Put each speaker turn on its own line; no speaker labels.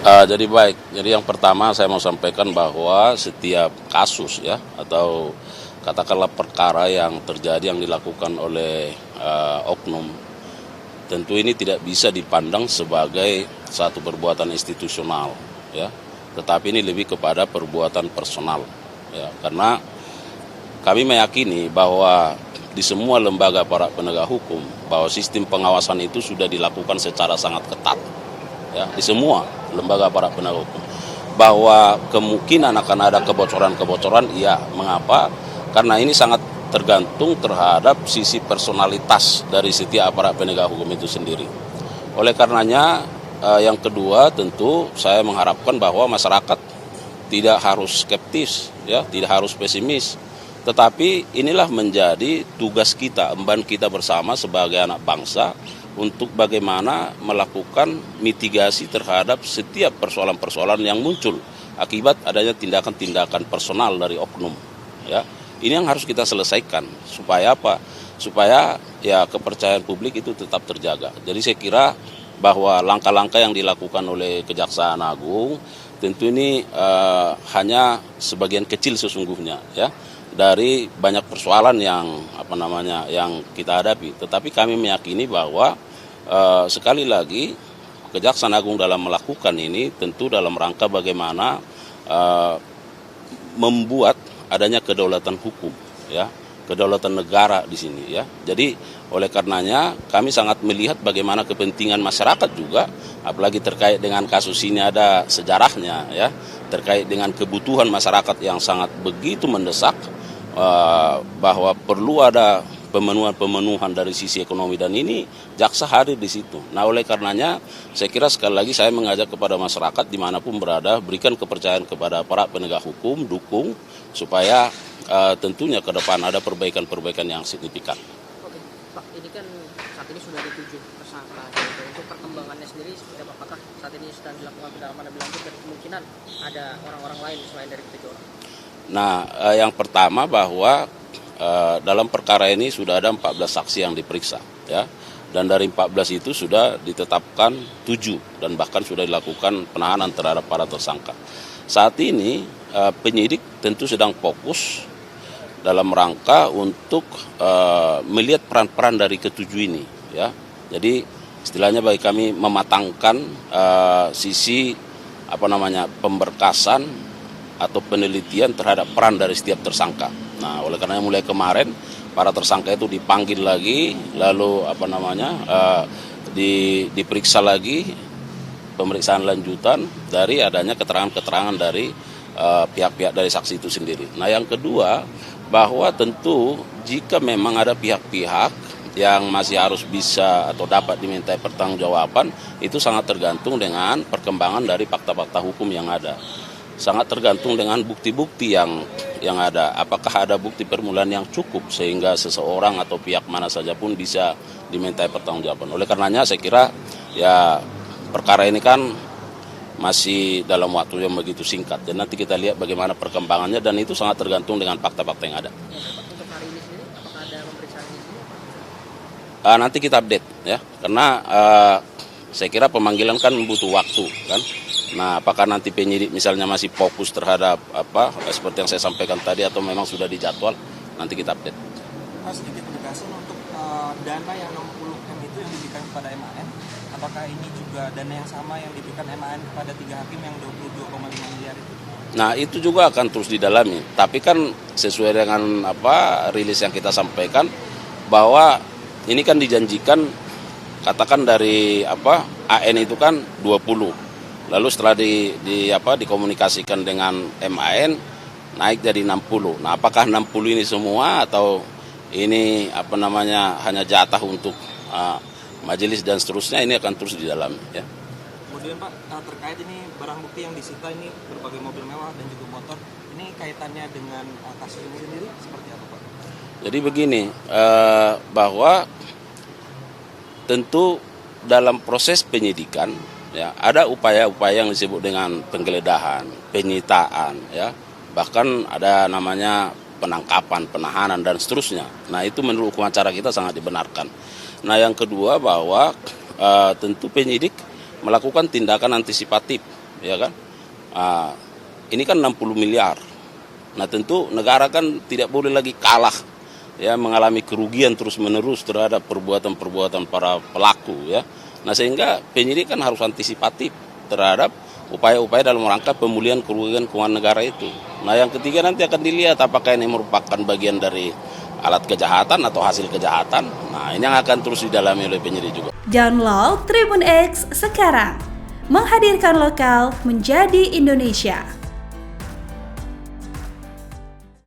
Jadi baik, jadi yang pertama saya mau sampaikan bahwa setiap kasus ya atau katakanlah perkara yang terjadi yang dilakukan oleh oknum, tentu ini tidak bisa dipandang sebagai satu perbuatan institusional ya, tetapi ini lebih kepada perbuatan personal ya, karena kami meyakini bahwa di semua lembaga para penegak hukum bahwa sistem pengawasan itu sudah dilakukan secara sangat ketat ya, di semua lembaga para penegak hukum, bahwa kemungkinan akan ada kebocoran-kebocoran, iya. Mengapa? Karena ini sangat tergantung terhadap sisi personalitas dari setiap aparat penegak hukum itu sendiri. Oleh karenanya, yang kedua tentu saya mengharapkan bahwa masyarakat tidak harus skeptis ya, tidak harus pesimis, tetapi inilah menjadi tugas kita, emban kita bersama sebagai anak bangsa untuk bagaimana melakukan mitigasi terhadap setiap persoalan-persoalan yang muncul akibat adanya tindakan-tindakan personal dari oknum ya. Ini yang harus kita selesaikan supaya apa? Supaya ya kepercayaan publik itu tetap terjaga. Jadi saya kira bahwa langkah-langkah yang dilakukan oleh Kejaksaan Agung tentu ini hanya sebagian kecil sesungguhnya ya dari banyak persoalan yang kita hadapi. Tetapi kami meyakini bahwa sekali lagi Kejaksaan Agung dalam melakukan ini tentu dalam rangka bagaimana membuat adanya kedaulatan hukum ya, kedaulatan negara di sini ya. Jadi oleh karenanya kami sangat melihat bagaimana kepentingan masyarakat juga, apalagi terkait dengan kasus ini ada sejarahnya ya, terkait dengan kebutuhan masyarakat yang sangat begitu mendesak, bahwa perlu ada pemenuhan dari sisi ekonomi, dan ini jaksa hadir di situ. Nah oleh karenanya saya kira sekali lagi saya mengajak kepada masyarakat dimanapun berada, berikan kepercayaan kepada para penegak hukum, dukung supaya tentunya ke depan ada perbaikan-perbaikan yang signifikan.
Oke, Pak, ini kan saat ini sudah ada 7 tersangka. Gitu. Untuk perkembangannya sendiri, apakah saat ini sedang dilakukan pendalaman lebih lanjut dan kemungkinan ada orang-orang lain selain dari 7 orang?
Nah, yang pertama bahwa dalam perkara ini sudah ada 14 saksi yang diperiksa ya. Dan dari 14 itu sudah ditetapkan 7 dan bahkan sudah dilakukan penahanan terhadap para tersangka. Saat ini penyidik tentu sedang fokus dalam rangka untuk melihat peran-peran dari ketujuh ini ya. Jadi istilahnya bagi kami mematangkan sisi pemberkasan atau penelitian terhadap peran dari setiap tersangka. Nah, oleh karena mulai kemarin para tersangka itu dipanggil lagi, lalu diperiksa lagi, pemeriksaan lanjutan dari adanya keterangan-keterangan dari pihak-pihak dari saksi itu sendiri. Nah, yang kedua bahwa tentu jika memang ada pihak-pihak yang masih harus bisa atau dapat dimintai pertanggungjawaban, itu sangat tergantung dengan perkembangan dari fakta-fakta hukum yang ada. Sangat tergantung dengan bukti-bukti yang ada. Apakah ada bukti permulaan yang cukup sehingga seseorang atau pihak mana saja pun bisa dimintai pertanggungjawaban. Oleh karenanya saya kira ya perkara ini kan masih dalam waktu yang begitu singkat. Dan nanti kita lihat bagaimana perkembangannya, dan itu sangat tergantung dengan fakta-fakta yang ada.
Untuk hari ini sendiri, apakah ada pemeriksaan di sini?
Nanti kita update ya, karena saya kira pemanggilan kan butuh waktu kan. Nah, apakah nanti penyidik misalnya masih fokus terhadap seperti yang saya sampaikan tadi atau memang sudah dijadwal, nanti kita update.
Sedikit penegasan untuk dana yang 60M itu yang diberikan kepada MAN, apakah ini juga dana yang sama yang diberikan MAN kepada 3 hakim yang 22,5 miliar itu?
Nah, itu juga akan terus didalami. Tapi kan sesuai dengan rilis yang kita sampaikan bahwa ini kan dijanjikan katakan dari AN itu kan 20. Lalu setelah dikomunikasikan dengan MAN naik jadi 60. Nah, apakah 60 ini semua atau ini hanya jatah untuk majelis dan seterusnya, ini akan terus didalami ya.
Kemudian Pak, terkait ini barang bukti yang disita ini berbagai mobil mewah dan juga motor, ini kaitannya dengan kasus ini sendiri seperti apa Pak?
Jadi begini, bahwa tentu dalam proses penyidikan ya ada upaya-upaya yang disebut dengan penggeledahan, penyitaan ya, bahkan ada namanya penangkapan, penahanan dan seterusnya. Nah, itu menurut hukum acara kita sangat dibenarkan. Nah, yang kedua bahwa tentu penyidik melakukan tindakan antisipatif ya kan? Ini kan 60 miliar. Nah tentu negara kan tidak boleh lagi kalah, ya, mengalami kerugian terus-menerus terhadap perbuatan-perbuatan para pelaku, ya. Nah sehingga penyidik kan harus antisipatif terhadap upaya-upaya dalam rangka pemulihan kerugian keuangan negara itu. Nah yang ketiga nanti akan dilihat apakah ini merupakan bagian dari alat kejahatan atau hasil kejahatan. Nah ini yang akan terus didalami oleh penyidik juga.
Download Tribun X sekarang, menghadirkan lokal menjadi Indonesia.